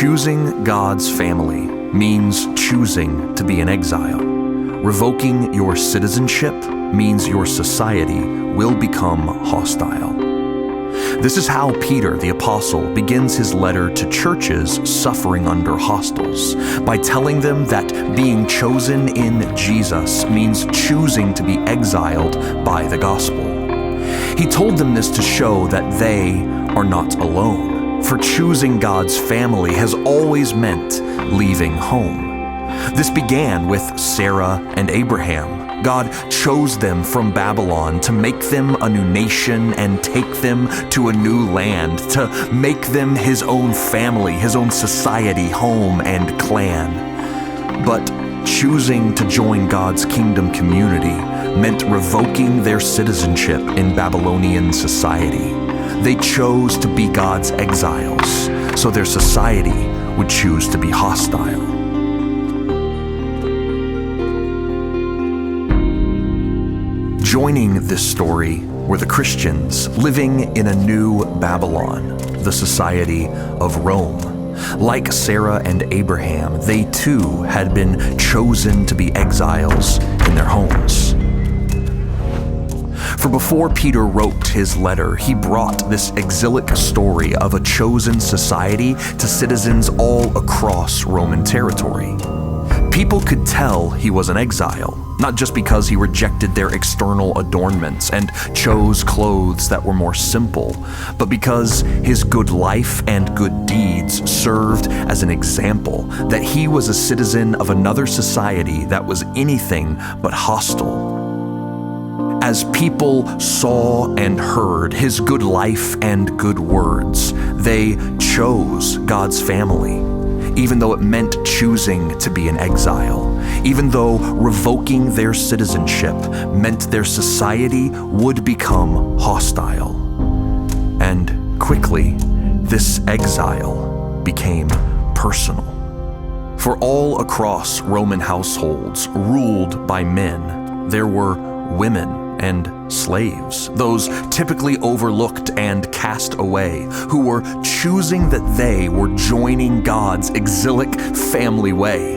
Choosing God's family means choosing to be in exile. Revoking your citizenship means your society will become hostile. This is how Peter, the apostle, begins his letter to churches suffering under hostiles, by telling them that being chosen in Jesus means choosing to be exiled by the gospel. He told them this to show that they are not alone, for choosing God's family has always meant leaving home. This began with Sarah and Abraham. God chose them from Babylon to make them a new nation and take them to a new land, to make them his own family, his own society, home, and clan. But choosing to join God's kingdom community meant revoking their citizenship in Babylonian society. They chose to be God's exiles, so their society would choose to be hostile. Joining this story were the Christians living in a new Babylon, the society of Rome. Like Sarah and Abraham, they too had been chosen to be exiles in their homes. For before Peter wrote his letter, he brought this exilic story of a chosen society to citizens all across Roman territory. People could tell he was an exile, not just because he rejected their external adornments and chose clothes that were more simple, but because his good life and good deeds served as an example that he was a citizen of another society that was anything but hostile. As people saw and heard his good life and good words, they chose God's family, even though it meant choosing to be in exile, even though revoking their citizenship meant their society would become hostile. And quickly, this exile became personal. For all across Roman households ruled by men, there were women and slaves, those typically overlooked and cast away, who were choosing that they were joining God's exilic family way.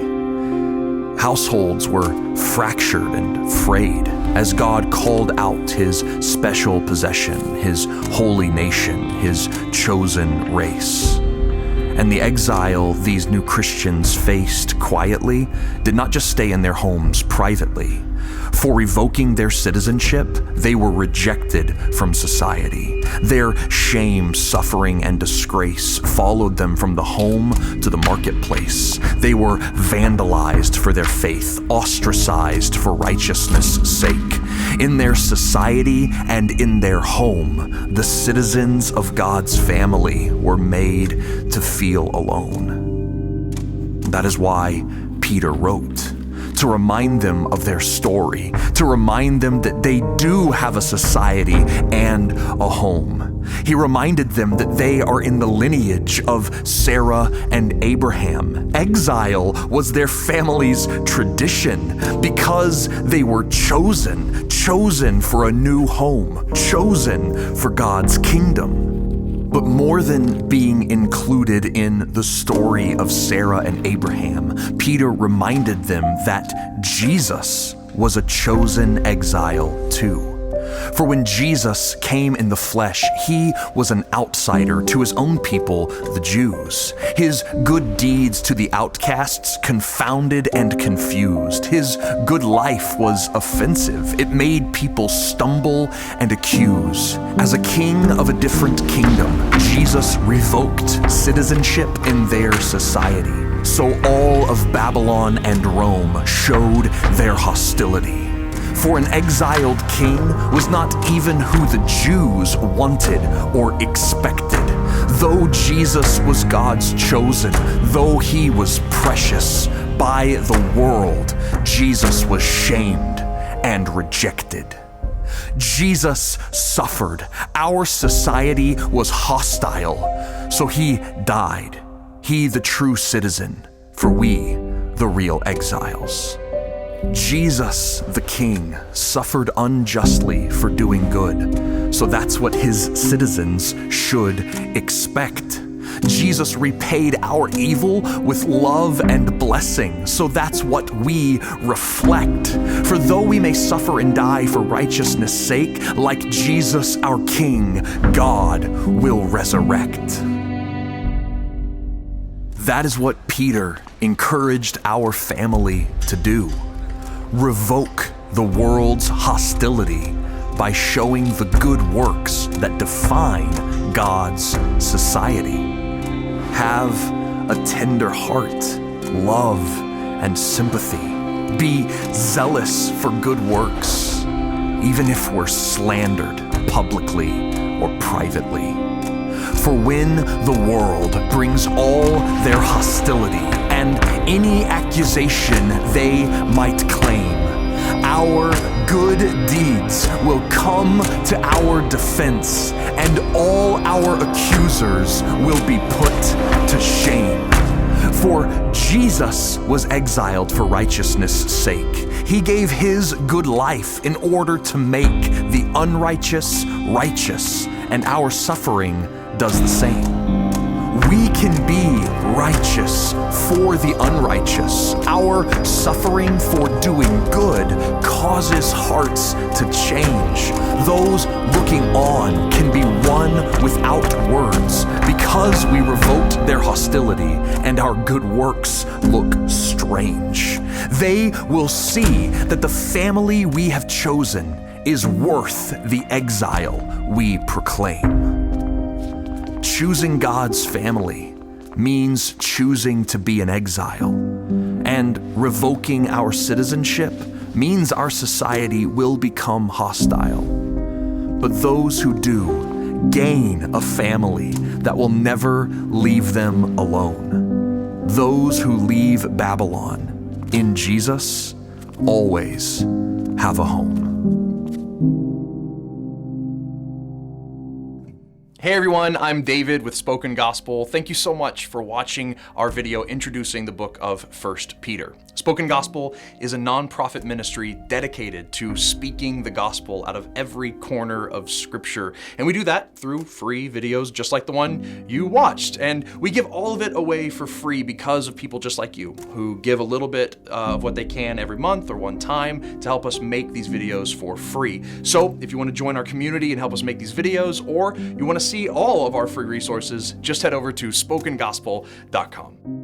Households were fractured and frayed as God called out his special possession, his holy nation, his chosen race. And the exile these new Christians faced quietly did not just stay in their homes privately. For revoking their citizenship, they were rejected from society. Their shame, suffering, and disgrace followed them from the home to the marketplace. They were vandalized for their faith, ostracized for righteousness' sake. In their society and in their home, the citizens of God's family were made to feel alone. That is why Peter wrote, to remind them of their story, to remind them that they do have a society and a home. He reminded them that they are in the lineage of Sarah and Abraham. Exile was their family's tradition because they were chosen for a new home, chosen for God's kingdom. But more than being included in the story of Sarah and Abraham, Peter reminded them that Jesus was a chosen exile too. For when Jesus came in the flesh, he was an outsider to his own people, the Jews. His good deeds to the outcasts confounded and confused. His good life was offensive. It made people stumble and accuse. As a king of a different kingdom, Jesus revoked citizenship in their society. So all of Babylon and Rome showed their hostility. For an exiled king was not even who the Jews wanted or expected. Though Jesus was God's chosen, though he was precious by the world, Jesus was shamed and rejected. Jesus suffered. Our society was hostile, so he died. He, the true citizen, for we, the real exiles. Jesus, the King, suffered unjustly for doing good, so that's what his citizens should expect. Jesus repaid our evil with love and blessing, so that's what we reflect. For though we may suffer and die for righteousness' sake, like Jesus our King, God will resurrect. That is what Peter encouraged our family to do. Revoke the world's hostility by showing the good works that define God's society. Have a tender heart, love, and sympathy. Be zealous for good works, even if we're slandered publicly or privately. For when the world brings all their hostility and any accusation they might claim, our good deeds will come to our defense, and all our accusers will be put to shame. For Jesus was exiled for righteousness' sake. He gave his good life in order to make the unrighteous righteous, and our suffering does the same. We can be righteous for the unrighteous. Our suffering for doing good causes hearts to change. Those looking on can be won without words because we revoked their hostility and our good works look strange. They will see that the family we have chosen is worth the exile we proclaim. Choosing God's family means choosing to be an exile, and revoking our citizenship means our society will become hostile. But those who do gain a family that will never leave them alone. Those who leave Babylon in Jesus always have a home. Hey everyone, I'm David with Spoken Gospel. Thank you so much for watching our video introducing the book of 1 Peter. Spoken Gospel is a nonprofit ministry dedicated to speaking the gospel out of every corner of Scripture. And we do that through free videos just like the one you watched. And we give all of it away for free because of people just like you who give a little bit of what they can every month or one time to help us make these videos for free. So if you want to join our community and help us make these videos, or you want to see all of our free resources, just head over to spokengospel.com.